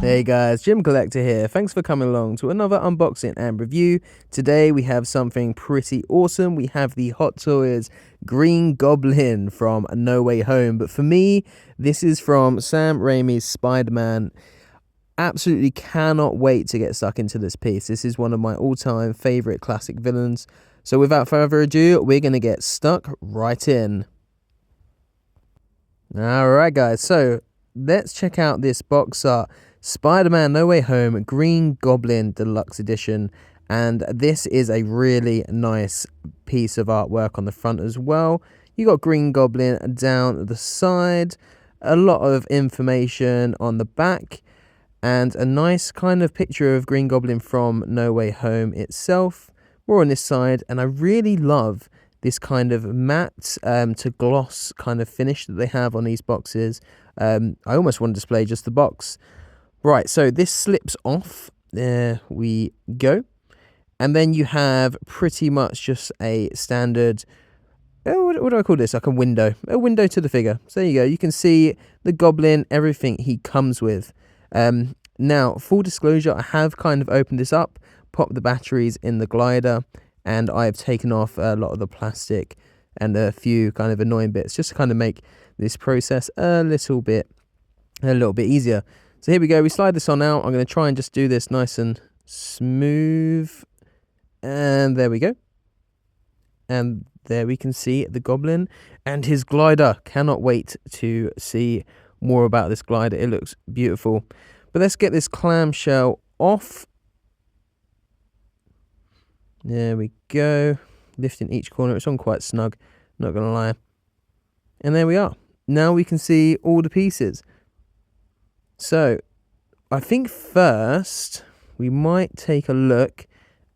Hey guys, Jim Collector here. Thanks for coming along to another unboxing and review. Today we have something pretty awesome. We have the Hot Toys Green Goblin from No Way Home. But for me, this is from Sam Raimi's Spider-Man. Absolutely cannot wait to get stuck into this piece. This is one of my all-time favorite classic villains. So without further ado, we're going to get stuck right in. Alright guys, so let's check out this box art. Spider-Man No Way Home Green Goblin Deluxe Edition, and this is a really nice piece of artwork on the front as well. You got Green Goblin down the side, a lot of information on the back, and a nice kind of picture of Green Goblin from No Way Home itself. More on this side, and I really love this kind of matte to gloss kind of finish that they have on these boxes. I almost want to display just the box. Right, so this slips off. There we go. And then you have pretty much just a standard, what do I call this? Like a window to the figure. So there you go. You can see the Goblin, everything he comes with. Now, full disclosure, I have kind of opened this up, popped the batteries in the glider, and I've taken off a lot of the plastic and a few kind of annoying bits just to kind of make this process a little bit easier. So here we go, we slide this on out. I'm going to try and just do this nice and smooth. And there we go. And there we can see the Goblin and his glider. Cannot wait to see more about this glider. It looks beautiful. But let's get this clamshell off. There we go. Lifting each corner. It's on quite snug, not going to lie. And there we are. Now we can see all the pieces. So, I think first we might take a look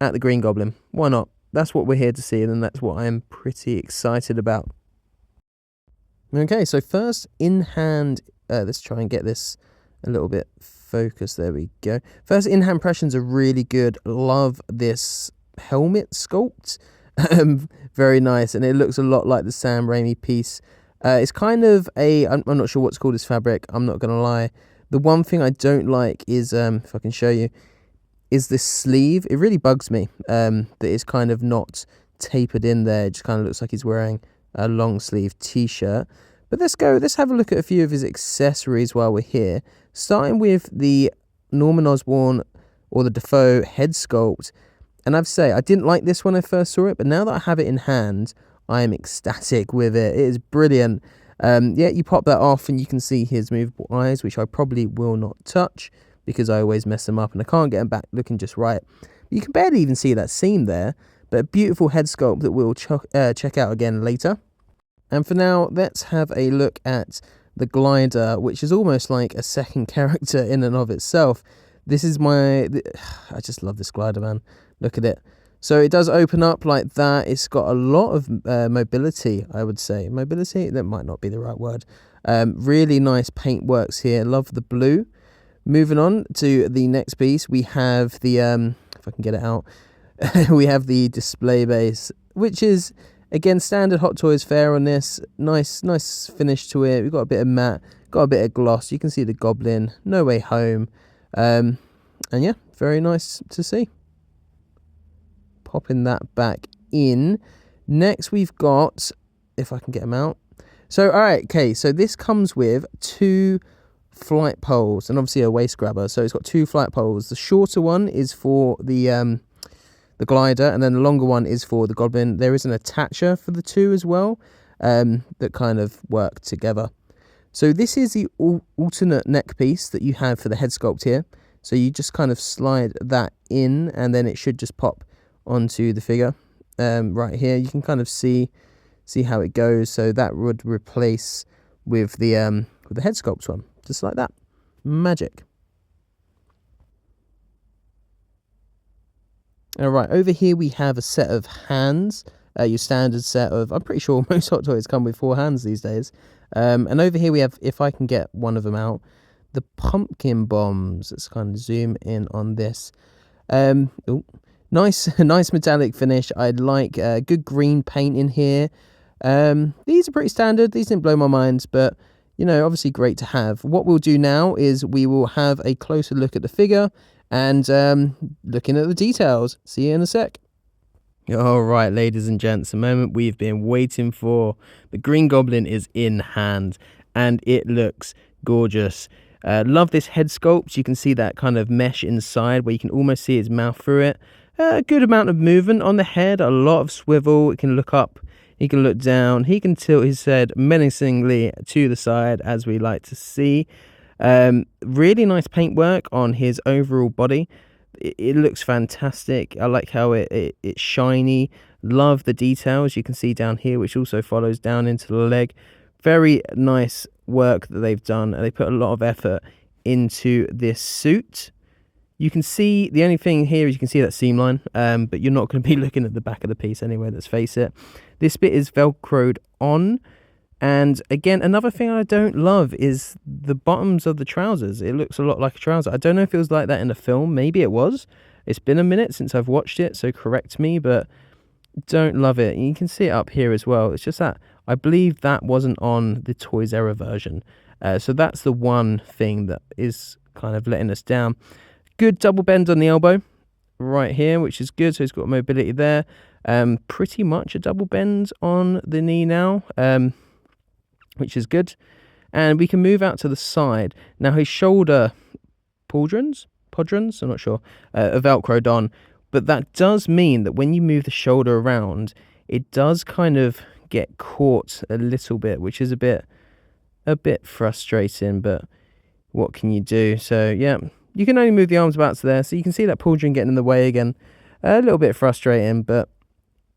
at the Green Goblin. Why not? That's what we're here to see, and that's what I am pretty excited about. Okay, so first in hand, let's try and get this a little bit focused. There we go. First in hand impressions are really good. Love this helmet sculpt. Very nice, and it looks a lot like the Sam Raimi piece. It's kind of I'm not sure what's called this fabric. I'm not going to lie. The one thing I don't like is, if I can show you, is this sleeve. It really bugs me that it's kind of not tapered in there. It just kind of looks like he's wearing a long sleeve t-shirt. But let's have a look at a few of his accessories while we're here. Starting with the Norman Osborn or the Defoe head sculpt. And I have to say, I didn't like this when I first saw it, but now that I have it in hand, I am ecstatic with it. It is brilliant. Yeah, you pop that off and you can see his movable eyes, which I probably will not touch because I always mess them up and I can't get them back looking just right. You can barely even see that seam there, but a beautiful head sculpt that we'll check out again later. And for now, let's have a look at the glider, which is almost like a second character in and of itself. This is I just love this glider, man. Look at it. So it does open up like that. It's got a lot of mobility, I would say. Mobility? That might not be the right word. Really nice paint works here. Love the blue. Moving on to the next piece, we have the, if I can get it out, we have the display base, which is, again, standard Hot Toys fare on this. Nice finish to it. We've got a bit of matte, got a bit of gloss. You can see the Goblin, No Way Home. And yeah, very nice to see. Popping that back in. Next we've got, if I can get them out. So, alright, okay, so this comes with two flight poles and obviously a waist grabber. So it's got two flight poles. The shorter one is for the glider, and then the longer one is for the Goblin. There is an attacher for the two as well, that kind of work together. So this is the alternate neck piece that you have for the head sculpt here. So you just kind of slide that in and then it should just pop onto the figure. Right here you can kind of see how it goes. So that would replace with the head sculpt one, just like that. Magic. All right, over here we have a set of hands, your standard set of, I'm pretty sure most Hot Toys come with 4 hands these days. And over here we have, if I can get one of them out, the pumpkin bombs. Let's kind of zoom in on this. Ooh. Nice metallic finish. I'd like good green paint in here. These are pretty standard. These didn't blow my mind, but you know, obviously great to have. What we'll do now is we will have a closer look at the figure and looking at the details. See you in a sec. All right, ladies and gents, the moment we've been waiting for. The Green Goblin is in hand and it looks gorgeous. Love this head sculpt. You can see that kind of mesh inside where you can almost see his mouth through it. A good amount of movement on the head, a lot of swivel. It can look up, he can look down, he can tilt his head menacingly to the side, as we like to see. Really nice paintwork on his overall body. It looks fantastic. I like how it's shiny. Love the details you can see down here, which also follows down into the leg. Very nice work that they've done. They put a lot of effort into this suit. You can see, the only thing here is you can see that seam line, but you're not going to be looking at the back of the piece anyway, let's face it. This bit is velcroed on. And again, another thing I don't love is the bottoms of the trousers. It looks a lot like a trouser. I don't know if it was like that in the film. Maybe it was. It's been a minute since I've watched it, so correct me, but don't love it. And you can see it up here as well. It's just that I believe that wasn't on the Toys Era version. So that's the one thing that is kind of letting us down. Good double bend on the elbow right here, which is good. So it's got mobility there. Pretty much a double bend on the knee now. Which is good. And we can move out to the side. Now his shoulder podrons, I'm not sure, are velcroed on. But that does mean that when you move the shoulder around, it does kind of get caught a little bit, which is a bit frustrating, but what can you do? So yeah, you can only move the arms about to there. So you can see that podron getting in the way again. A little bit frustrating, but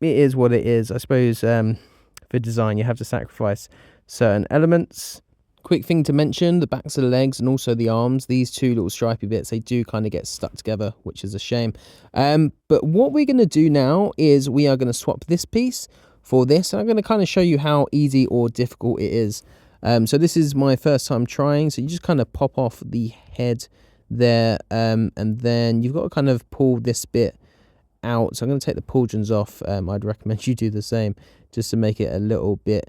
it is what it is. I suppose for design, you have to sacrifice certain elements. Quick thing to mention, the backs of the legs and also the arms, these two little stripy bits, they do kind of get stuck together, which is a shame. But what we're going to do now is we are going to swap this piece for this, and I'm going to kind of show you how easy or difficult it is. So this is my first time trying, so you just kind of pop off the head there, and then you've got to kind of pull this bit out. So I'm going to take the pauldrons off. I'd recommend you do the same just to make it a little bit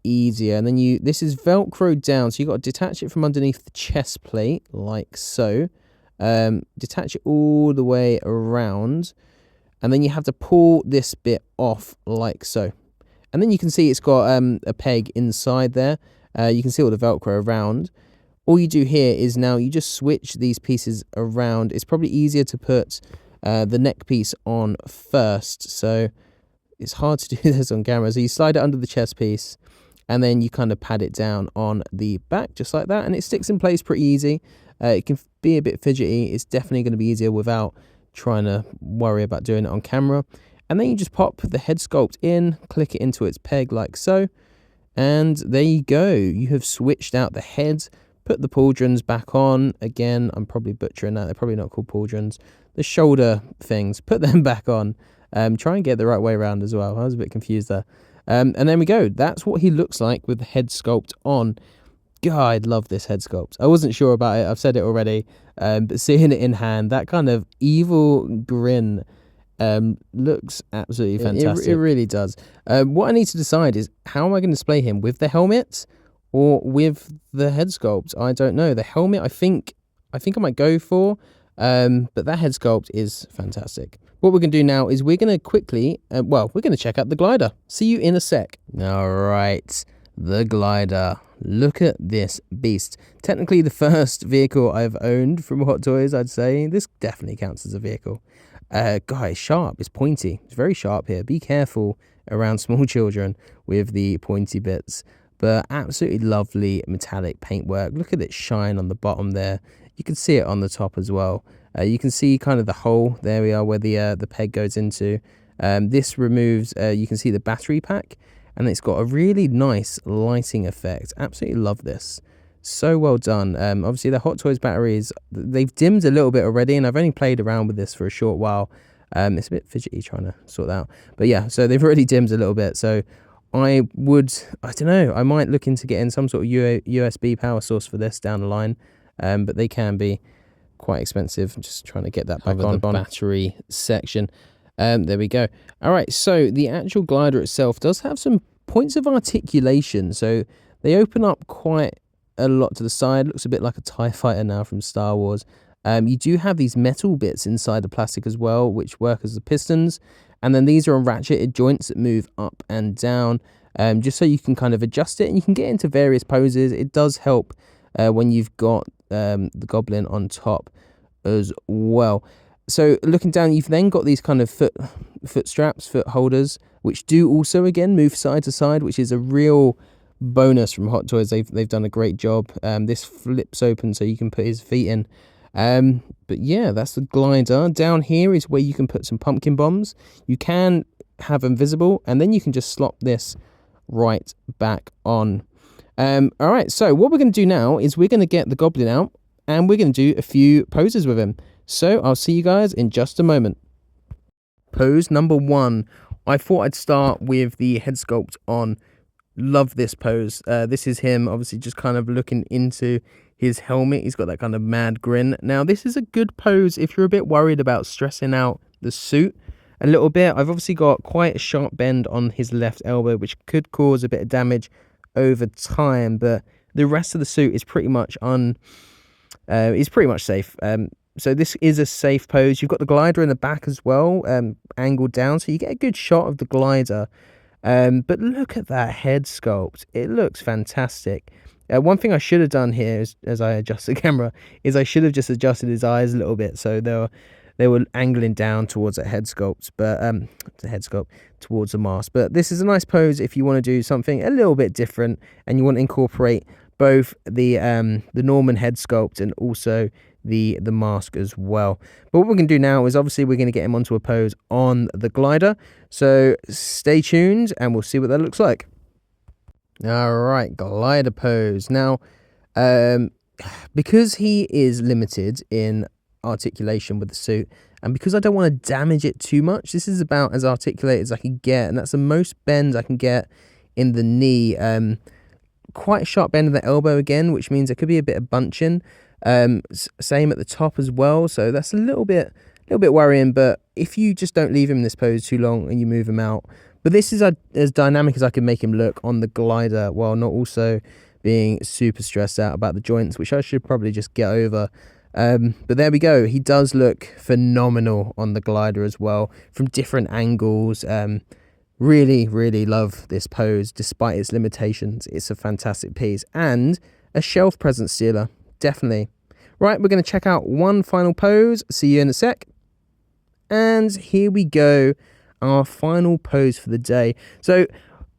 easier. And then this is velcroed down, so you've got to detach it from underneath the chest plate like so. Detach it all the way around, and then you have to pull this bit off like so. And then you can see it's got a peg inside there. You can see all the velcro around. All you do here is now you just switch these pieces around. It's probably easier to put the neck piece on first, so it's hard to do this on camera. So you slide it under the chest piece, and then you kind of pad it down on the back just like that, and it sticks in place pretty easy. It can be a bit fidgety. It's definitely going to be easier without trying to worry about doing it on camera. And then you just pop the head sculpt in, click it into its peg like so, and there you go. You have switched out the head, put the pauldrons back on. Again, I'm probably butchering that. They're probably not called pauldrons. The shoulder things, put them back on. Try and get it the right way around as well. I was a bit confused there. And there we go. That's what he looks like with the head sculpt on. God, I love this head sculpt. I wasn't sure about it. I've said it already. But seeing it in hand, that kind of evil grin looks absolutely fantastic. It really does. What I need to decide is how am I going to display him, with the helmet or with the head sculpt? I don't know. The helmet, I think I might go for. But that head sculpt is fantastic. What we're going to do now is we're going to quickly, we're going to check out the glider. See you in a sec. All right, the glider. Look at this beast. Technically the first vehicle I've owned from Hot Toys, I'd say. This definitely counts as a vehicle. Guy, it's sharp. It's pointy. It's very sharp here. Be careful around small children with the pointy bits. But absolutely lovely metallic paintwork. Look at it shine on the bottom there. You can see it on the top as well. You can see kind of the hole. There we are, where the peg goes into. This removes, you can see the battery pack, and it's got a really nice lighting effect. Absolutely love this. So well done. Obviously, the Hot Toys batteries, they've dimmed a little bit already, and I've only played around with this for a short while. It's a bit fidgety trying to sort that out. But yeah, so they've already dimmed a little bit. So I don't know, I might look into getting some sort of USB power source for this down the line. But they can be quite expensive. I'm just trying to get that back on the battery section. There we go. All right, so the actual glider itself does have some points of articulation. So they open up quite a lot to the side. Looks a bit like a TIE fighter now from Star Wars. You do have these metal bits inside the plastic as well, which work as the pistons. And then these are on ratcheted joints that move up and down, just so you can kind of adjust it and you can get into various poses. It does help when you've got the Goblin on top as well. So looking down, you've then got these kind of foot straps, foot holders, which do also again move side to side, which is a real bonus from Hot Toys. They've done a great job. This flips open so you can put his feet in. But yeah, that's the glider. Down here is where you can put some pumpkin bombs. You can have them visible, and then you can just slop this right back on. All right, so what we're going to do now is we're going to get the Goblin out, and we're going to do a few poses with him. So I'll see you guys in just a moment. Pose number 1. I thought I'd start with the head sculpt on. Love this pose. This is him obviously just kind of looking into his helmet. He's got that kind of mad grin. Now this is a good pose if you're a bit worried about stressing out the suit a little bit. I've obviously got quite a sharp bend on his left elbow, which could cause a bit of damage over time, but the rest of the suit is pretty much safe. So this is a safe pose. You've got the glider in the back as well, angled down, so you get a good shot of the glider. But look at that head sculpt. It looks fantastic. One thing I should have done here is, as I adjust the camera, is I should have just adjusted his eyes a little bit so they were angling down towards a head sculpt, but towards the mask. But this is a nice pose if you want to do something a little bit different and you want to incorporate both the Norman head sculpt and also the mask as well. But what we're going to do now is obviously we're going to get him onto a pose on the glider. So stay tuned and we'll see what that looks like. All right, glider pose. Now, because he is limited in articulation with the suit, and because I don't want to damage it too much, this is about as articulated as I can get, and that's the most bend I can get in the knee. Quite a sharp bend in the elbow again, which means there could be a bit of bunching. Same at the top as well, so that's a little bit worrying. But if you just don't leave him in this pose too long and you move him out, but this is as dynamic as I can make him look on the glider while not also being super stressed out about the joints, which I should probably just get over. But there we go. He does look phenomenal on the glider as well from different angles. Really, really love this pose despite its limitations. It's a fantastic piece and a shelf presence stealer, definitely. Right, we're going to check out one final pose. See you in a sec. And here we go, our final pose for the day. So,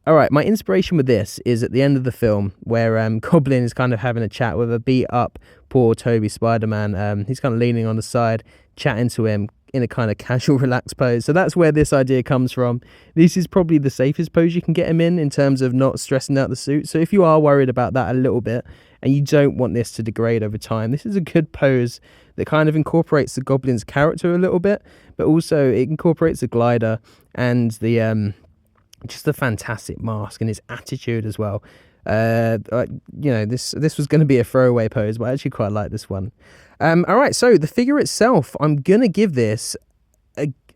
all right, my inspiration with this is at the end of the film where Goblin is kind of having a chat with a beat up poor Toby Spider-Man. He's kind of leaning on the side, chatting to him in a kind of casual, relaxed pose. So that's where this idea comes from. This is probably the safest pose you can get him in terms of not stressing out the suit. So if you are worried about that a little bit and you don't want this to degrade over time, this is a good pose that kind of incorporates the Goblin's character a little bit, but also it incorporates the glider and the just the fantastic mask and his attitude as well. You know, this was going to be a throwaway pose, but I actually quite like this one. All right, so the figure itself, I'm going to give this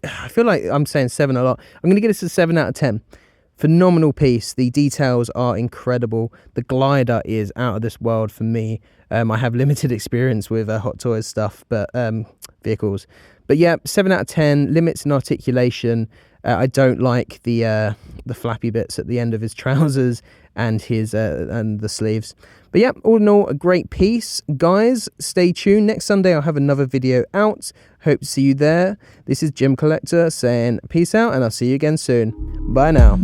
I feel like I'm saying 7 a lot. I'm going to give this a 7 out of 10. Phenomenal piece. The details are incredible. The glider is out of this world for me. I have limited experience with Hot Toys stuff, but vehicles. But yeah, 7 out of 10. Limits in articulation. I don't like the flappy bits at the end of his trousers and his and the sleeves. But yeah, all in all, a great piece. Guys, stay tuned. Next Sunday, I'll have another video out. Hope to see you there. This is Jim Collector saying peace out, and I'll see you again soon. Bye now.